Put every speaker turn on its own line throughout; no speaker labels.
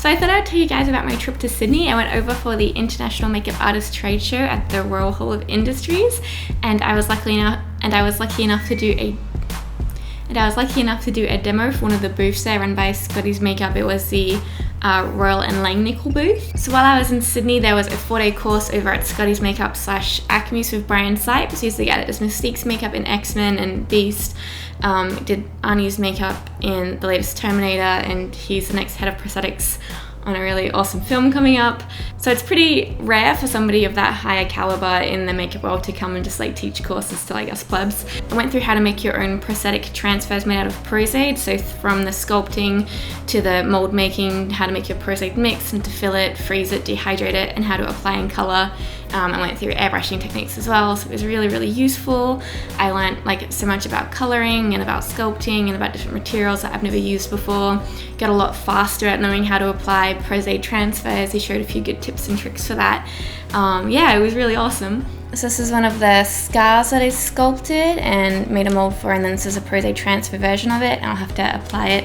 So I thought I'd tell you guys about my trip to Sydney. I went over for the International Makeup Artist Trade Show at the Royal Hall of Industries, and I was lucky enough to do a demo for one of the booths there run by Scotty's Makeup. It was the Royal and Langnickel booth. So while I was in Sydney, there was a 4-day course over at Scotty's Makeup / Acme's with Brian Sipe. So he's the guy that does Mystique's makeup in X-Men and Beast. Did Arnie's makeup in the latest Terminator, and he's the next head of prosthetics on a really awesome film coming up. So it's pretty rare for somebody of that higher caliber in the makeup world to come and just like teach courses to like us plebs. I went through how to make your own prosthetic transfers made out of prosaide, so from the sculpting to the mold making, how to make your prosaide mix and to fill it, freeze it, dehydrate it, and how to apply and color. I went through airbrushing techniques as well, so it was really, really useful. I learned like so much about coloring and about sculpting and about different materials that I've never used before. Got a lot faster at knowing how to apply prosaide transfers. He showed a few good tips and tricks for that. Yeah, it was really awesome. So this is one of the scars that I sculpted and made a mold for, and then this is a prosaide transfer version of it, and I'll have to apply it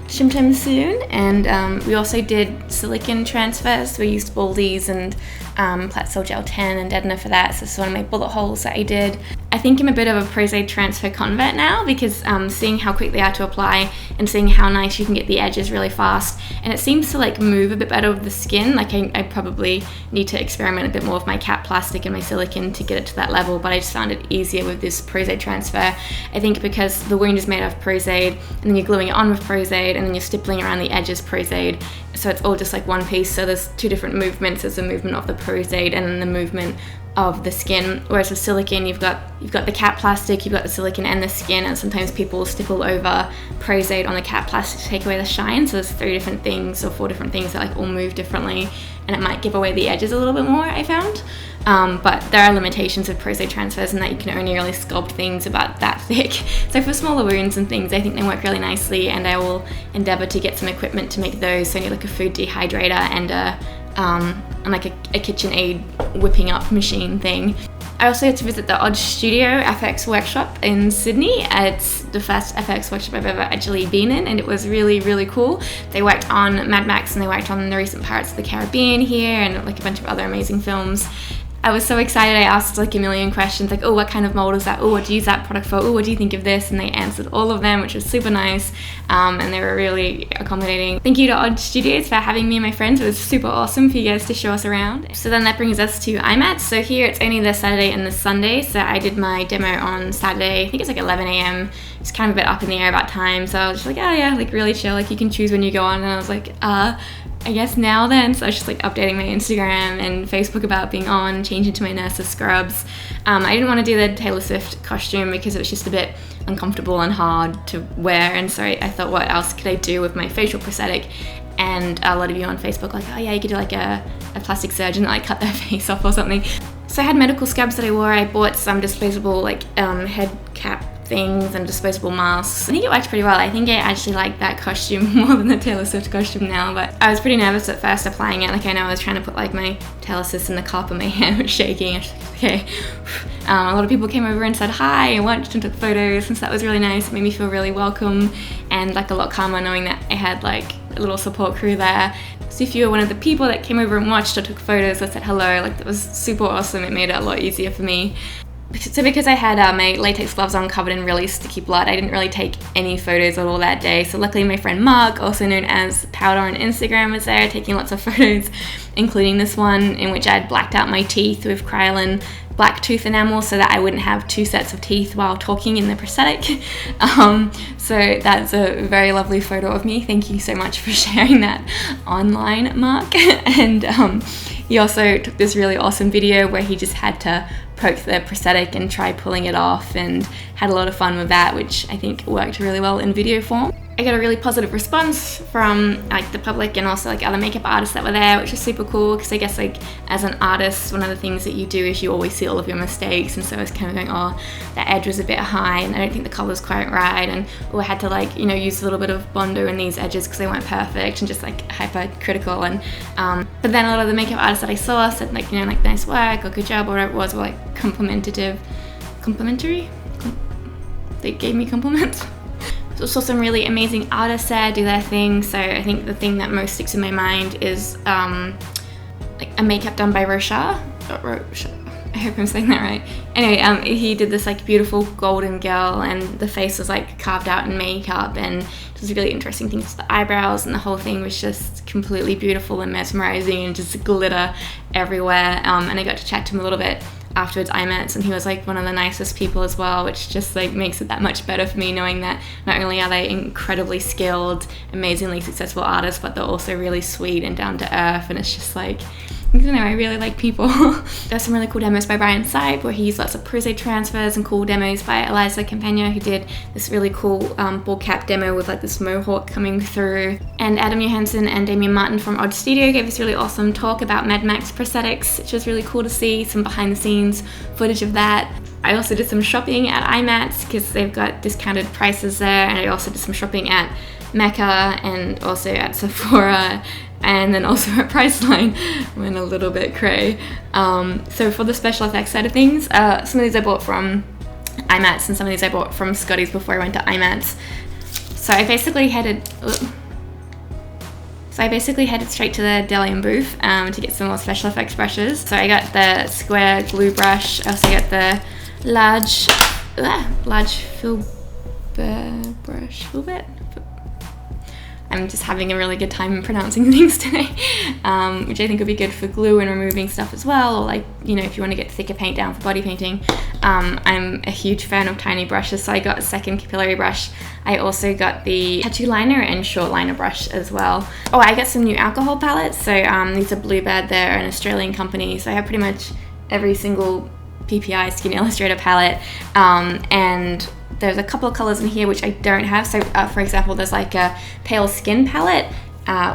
sometime soon. And we also did silicone transfers. We used Baldies and Platzel Gel 10 and Edna for that. So this is one of my bullet holes that I did. I think I'm a bit of a prosaide transfer convert now, because seeing how quick they are to apply and seeing how nice you can get the edges really fast, and it seems to like move a bit better with the skin. Like I probably need to experiment a bit more with my cap plastic and my silicone to get it to that level, but I just found it easier with this prosaide transfer. I think because the wound is made of prosaide, and then you're gluing it on with prosaide, and then you're stippling around the edges prosaide, so it's all just like one piece. So there's two different movements. There's the movement of the prosaide and then the movement of the skin, whereas with silicone you've got the cap plastic, you've got the silicone and the skin, and sometimes people stipple over prosaide on the cap plastic to take away the shine. So there's 3 different things or 4 different things that like all move differently, and it might give away the edges a little bit more, I found. But there are limitations with prosaide transfers in that you can only really sculpt things about that thick. So for smaller wounds and things, I think they work really nicely, and I will endeavour to get some equipment to make those. So I need like a food dehydrator and like a KitchenAid whipping up machine thing. I also had to visit the Odd Studio FX workshop in Sydney. It's the first FX workshop I've ever actually been in, and it was really, really cool. They worked on Mad Max, and they worked on the recent Pirates of the Caribbean here, and like a bunch of other amazing films. I was so excited. I asked like a million questions, like, oh, what kind of mold is that? Oh, what do you use that product for? Oh, what do you think of this? And they answered all of them, which was super nice. And they were really accommodating. Thank you to Odd Studios for having me and my friends. It was super awesome for you guys to show us around. So then that brings us to IMATS. So here it's only the Saturday and the Sunday. So I did my demo on Saturday. I think it's like 11 a.m. It's kind of a bit up in the air about time. So I was just like, oh yeah, like really chill. Like you can choose when you go on. And I was like, I guess now then. So I was just like updating my Instagram and Facebook about being on, changing to my nurse's scrubs. I didn't want to do the Taylor Swift costume because it was just a bit uncomfortable and hard to wear, and so I thought, what else could I do with my facial prosthetic? And a lot of you on Facebook like, oh yeah, you could do like a plastic surgeon that like cut their face off or something. So I had medical scrubs that I wore. I bought some disposable like head cap things and disposable masks. I think it worked pretty well. I think I actually like that costume more than the Taylor Swift costume now, but I was pretty nervous at first applying it. Like I know I was trying to put like my Telesis in the cup and my hand was shaking. I was like, okay. A lot of people came over and said hi and watched and took photos, and so that was really nice. It made me feel really welcome and like a lot calmer knowing that I had like a little support crew there. So if you were one of the people that came over and watched or took photos or said hello, like that was super awesome. It made it a lot easier for me. So because I had my latex gloves on covered in really sticky blood, I didn't really take any photos at all that day. So luckily my friend Mark, also known as Powder on Instagram, was there taking lots of photos, including this one in which I had blacked out my teeth with Kryolan black tooth enamel so that I wouldn't have 2 sets of teeth while talking in the prosthetic. So that's a very lovely photo of me. Thank you so much for sharing that online, Mark. And he also took this really awesome video where he just had to poke the prosthetic and try pulling it off, and had a lot of fun with that, which I think worked really well in video form. I got a really positive response from like the public and also like other makeup artists that were there, which was super cool, because I guess like as an artist, one of the things that you do is you always see all of your mistakes, and so I was kind of going, oh, that edge was a bit high and I don't think the color's quite right, and I had to like, you know, use a little bit of Bondo in these edges because they weren't perfect, and just like hypercritical. And but then a lot of the makeup artists that I saw said like, you know, like nice work or good job or whatever it was, were like complimentary. They gave me compliments. saw some really amazing artists there do their thing. So I think the thing that most sticks in my mind is like a makeup done by Rocha. I hope I'm saying that right. Anyway, he did this like beautiful golden girl, and the face was like carved out in makeup, and it was really interesting things with the eyebrows, and the whole thing was just completely beautiful and mesmerizing and just glitter everywhere. And I got to chat to him a little bit afterwards, IMATS, and he was like one of the nicest people as well, which just like makes it that much better for me, knowing that not only are they incredibly skilled, amazingly successful artists, but they're also really sweet and down to earth. And it's just like, I don't know, I really like people. There's some really cool demos by Brian Sipe, where he used lots of prosaide transfers, and cool demos by Eliza Campagna, who did this really cool ball cap demo with like this mohawk coming through. And Adam Johansson and Damien Martin from Odd Studio gave this really awesome talk about Mad Max prosthetics, which was really cool to see some behind the scenes footage of that. I also did some shopping at IMATS because they've got discounted prices there, and I also did some shopping at Mecca and also at Sephora, and then also at Priceline. Went a little bit cray. So for the special effects side of things, some of these I bought from IMATS, and some of these I bought from Scotty's before I went to IMATS. So I basically headed straight to the Bdellium booth to get some more special effects brushes. So I got the square glue brush. I also got the large filbert brush. Filbert? I'm just having a really good time pronouncing things today, which I think would be good for glue and removing stuff as well, or like, you know, if you want to get thicker paint down for body painting. I'm a huge fan of tiny brushes, so I got a second capillary brush. I also got the tattoo liner and short liner brush as well. Oh, I got some new alcohol palettes. So these are Bluebird, they're an Australian company, so I have pretty much every single PPI Skin Illustrator palette, and there's a couple of colors in here which I don't have. So for example, there's like a pale skin palette,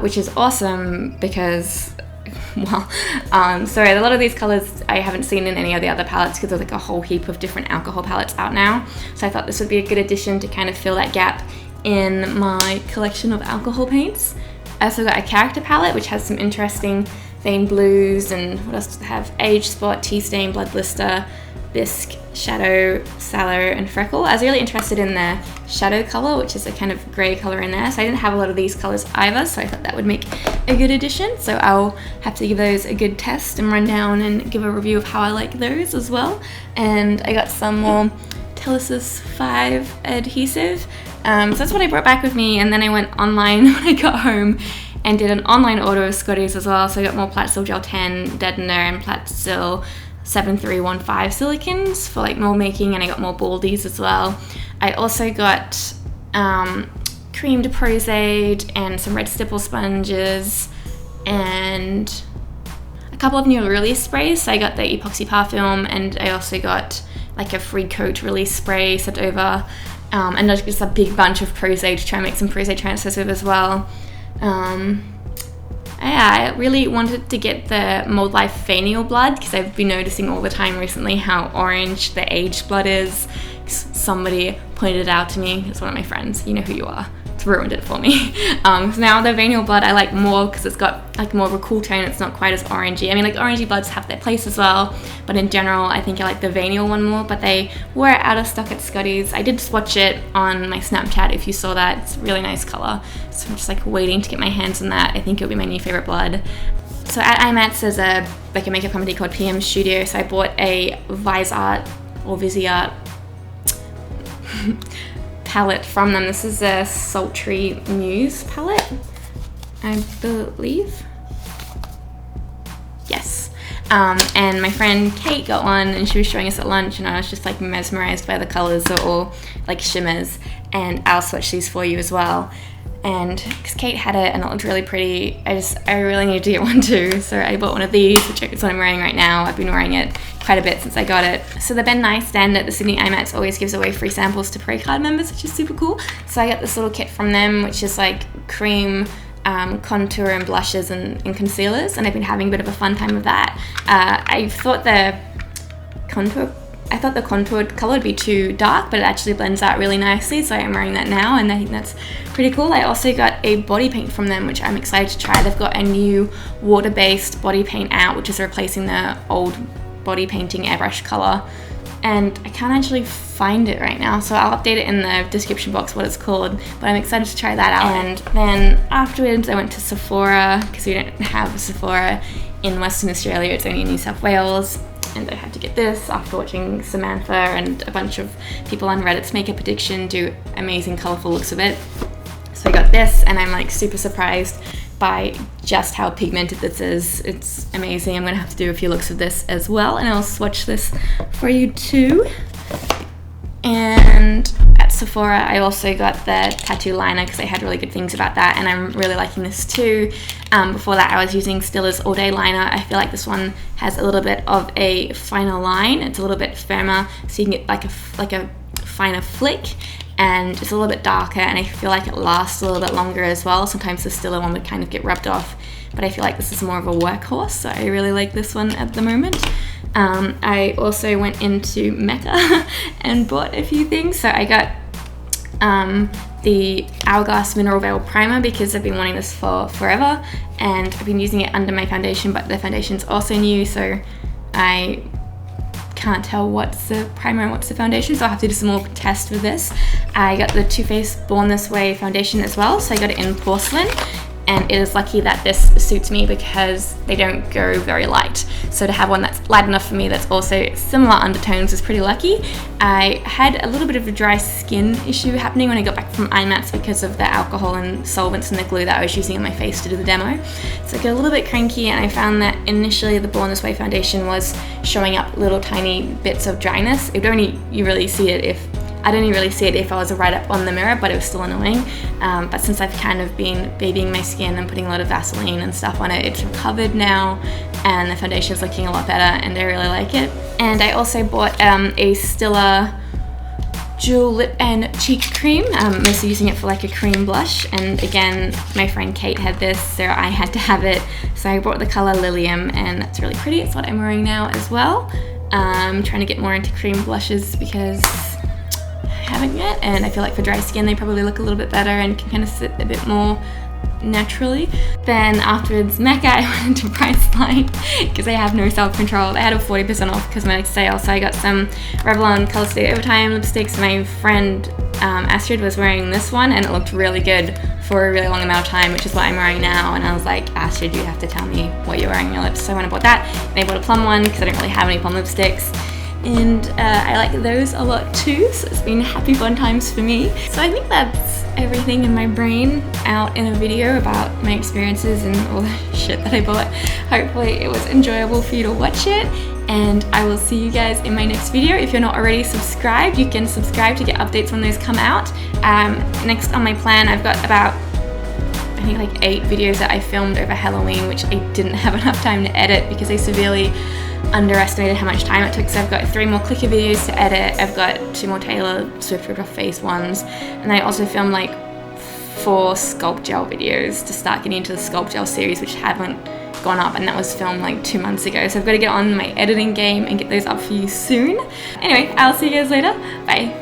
which is awesome because, well, so a lot of these colors I haven't seen in any of the other palettes because there's like a whole heap of different alcohol palettes out now. So I thought this would be a good addition to kind of fill that gap in my collection of alcohol paints. I also got a character palette which has some interesting vein blues, and what else does it have? Age Spot, Tea Stain, Blood Blister, Bisque, Shadow, Sallow, and Freckle. I was really interested in the shadow color, which is a kind of grey color in there, so I didn't have a lot of these colors either, so I thought that would make a good addition. So I'll have to give those a good test and run down and give a review of how I like those as well. And I got some more Telesis 5 adhesive, so that's what I brought back with me, and then I went online when I got home and did an online order of Scotty's as well. So I got more Platsil Gel 10 Deadener and Platsil 7315 silicones for like more making, and I got more baldies as well. I also got creamed prosaide and some red stipple sponges and a couple of new release sprays. So I got the epoxy parfum, and I also got like a free coat release spray sent over, and just a big bunch of prosaide to try and make some prosaide transfers with as well. Yeah, I really wanted to get the Mold Life Venial blood because I've been noticing all the time recently how orange the aged blood is. Somebody pointed it out to me. It's one of my friends. You know who you are. It's ruined it for me. So now the Venial blood I like more because it's got like more of a cool tone. It's not quite as orangey. I mean, like orangey bloods have their place as well, but in general I think I like the Venial one more. But they were out of stock at Scotty's. I did swatch it on my Snapchat if you saw that. It's a really nice color. So I'm just like waiting to get my hands on that. I think it'll be my new favorite blood. So at IMATS there's a makeup company called PM Studio. So I bought a Viseart palette from them. This is a Sultry Nude palette, I believe. Yes. And my friend Kate got one, and she was showing us at lunch, and I was just like mesmerized by the colors. They're all like shimmers, and I'll swatch these for you as well. And because Kate had it and it looked really pretty, I really needed to get one too. So I bought one of these, which is what I'm wearing right now. I've been wearing it quite a bit since I got it. So the Ben Nye stand at the Sydney IMATS always gives away free samples to Pro Card members, which is super cool. So I got this little kit from them, which is like cream, contour and blushes and concealers, and I've been having a bit of a fun time with that. I thought the contoured color would be too dark, but it actually blends out really nicely, so I'm wearing that now, and I think that's pretty cool. I also got a body paint from them, which I'm excited to try. They've got a new water-based body paint out, which is replacing the old body painting airbrush color. and I can't actually find it right now, so I'll update it in the description box what it's called, but I'm excited to try that out. And then afterwards I went to Sephora, because we don't have a Sephora in Western Australia, it's only in New South Wales, and I had to get this after watching Samantha and a bunch of people on Reddit's Makeup Addiction do amazing colourful looks of it. So I got this, and I'm like super surprised by just how pigmented this is. It's amazing. I'm gonna have to do a few looks of this as well, and I'll swatch this for you too. And at Sephora I also got the tattoo liner because I had really good things about that, and I'm really liking this too. Before that I was using Stila's All Day liner. I feel like this one has a little bit of a finer line. It's a little bit firmer, so you can get like a finer flick, and it's a little bit darker, and I feel like it lasts a little bit longer as well. Sometimes the Stila one would kind of get rubbed off, but I feel like this is more of a workhorse, so I really like this one at the moment. I also went into Mecca and bought a few things. So I got the Hourglass Mineral Veil Primer because I've been wanting this for forever, and I've been using it under my foundation, but the foundation's also new, so I can't tell what's the primer and what's the foundation, so I'll have to do some more tests with this. I got the Too Faced Born This Way foundation as well, so I got it in porcelain, and it is lucky that this suits me because they don't go very light. So to have one that's light enough for me that's also similar undertones is pretty lucky. I had a little bit of a dry skin issue happening when I got back from IMATS because of the alcohol and solvents and the glue that I was using on my face to do the demo. So I got a little bit cranky, and I found that initially the Born This Way foundation was showing up little tiny bits of dryness. It would only really see it if I'd only really see it if I was right up on the mirror, but it was still annoying. But since I've kind of been babying my skin and putting a lot of Vaseline and stuff on it, it's recovered now, and the foundation's looking a lot better, and I really like it. And I also bought a Stila Jewel Lip and Cheek Cream. I'm mostly using it for like a cream blush, and again, my friend Kate had this, so I had to have it. So I bought the color Lilium, and that's really pretty. It's what I'm wearing now as well. I'm trying to get more into cream blushes because haven't yet, and I feel like for dry skin they probably look a little bit better and can kind of sit a bit more naturally. Then afterwards Mecca, I went into Priceline because I have no self-control. They had a 40% off cosmetic sale, so I got some Revlon Colorstay Overtime lipsticks. My friend Astrid was wearing this one, and it looked really good for a really long amount of time, which is what I'm wearing now, and I was like, Astrid, you have to tell me what you're wearing on your lips. So I went and bought that, and I bought a Plum one because I don't really have any Plum lipsticks. And I like those a lot too, so it's been happy fun times for me. So I think that's everything in my brain out in a video about my experiences and all the shit that I bought. Hopefully it was enjoyable for you to watch it, and I will see you guys in my next video. If you're not already subscribed, you can subscribe to get updates when those come out. Next on my plan, I've got about I think like 8 videos that I filmed over Halloween, which I didn't have enough time to edit because I severely underestimated how much time it took. So I've got 3 more clicker videos to edit, I've got 2 more Taylor Swift ripped off face ones, and I also filmed like 4 Sculpt Gel videos to start getting into the Sculpt Gel series, which haven't gone up, and that was filmed like 2 months ago. So I've got to get on my editing game and get those up for you soon. Anyway, I'll see you guys later. Bye.